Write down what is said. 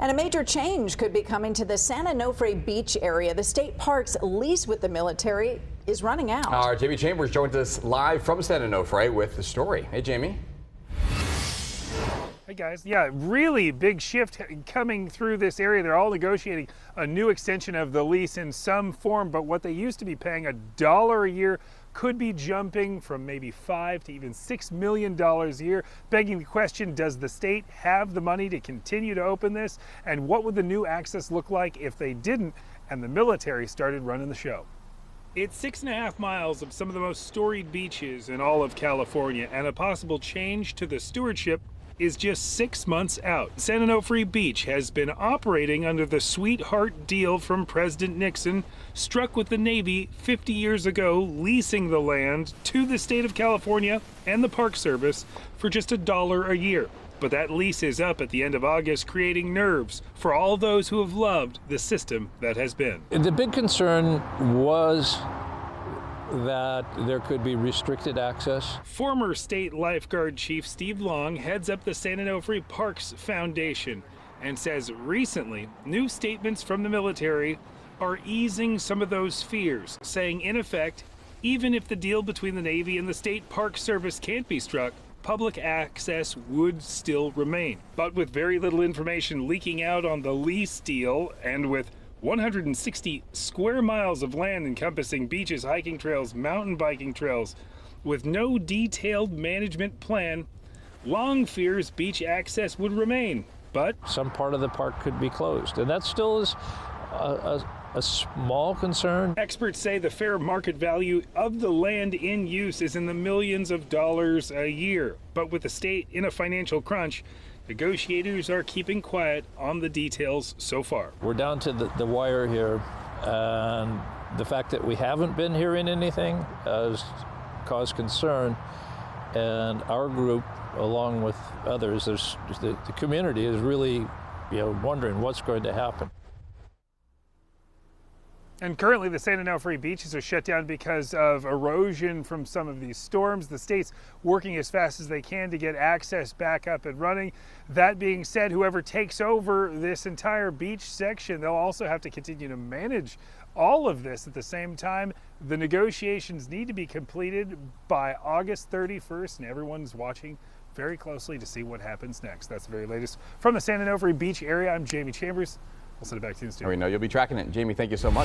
And a major change could be coming to the San Onofre Beach area. The state park's lease with the military is running out. Our Jamie Chambers joins us live from San Onofre with the story. Hey, Jamie. Hey guys, yeah, really big shift coming through this area. They're all negotiating a new extension of the lease in some form, but what they used to be paying $1 a year could be jumping from maybe $5 to even $6 million a year, begging the question, does the state have the money to continue to open this? And what would the new access look like if they didn't and the military started running the show? It's 6.5 miles of some of the most storied beaches in all of California, and a possible change to the stewardship is just 6 months out. San Onofre Beach has been operating under the sweetheart deal from President Nixon, struck with the Navy 50 years ago, leasing the land to the state of California and the Park Service for just $1 a year. But that lease is up at the end of August, creating nerves for all those who have loved the system that has been. The big concern was that there could be restricted access. Former state lifeguard chief Steve Long heads up the San Onofre Parks Foundation and says recently new statements from the military are easing some of those fears, saying in effect, even if the deal between the Navy and the State Park Service can't be struck, public access would still remain. But with very little information leaking out on the lease deal, and with 160 square miles of land encompassing beaches, hiking trails, mountain biking trails, with no detailed management plan, Long fears beach access would remain. But some part of the park could be closed, and that still is a small concern. Experts say the fair market value of the land in use is in the millions of dollars a year. But with the state in a financial crunch, negotiators are keeping quiet on the details so far. We're down to the wire here, and the fact that we haven't been hearing anything has caused concern. And our group, along with others, the community is really, wondering what's going to happen. And currently the San Onofre beaches are shut down because of erosion from some of these storms. The state's working as fast as they can to get access back up and running. That being said, whoever takes over this entire beach section, they'll also have to continue to manage all of this at the same time. The negotiations need to be completed by August 31st, and everyone's watching very closely to see what happens next. That's the very latest from the San Onofre Beach area. I'm Jamie Chambers. I'll send it back to you in the studio. We know you'll be tracking it. Jamie, thank you so much.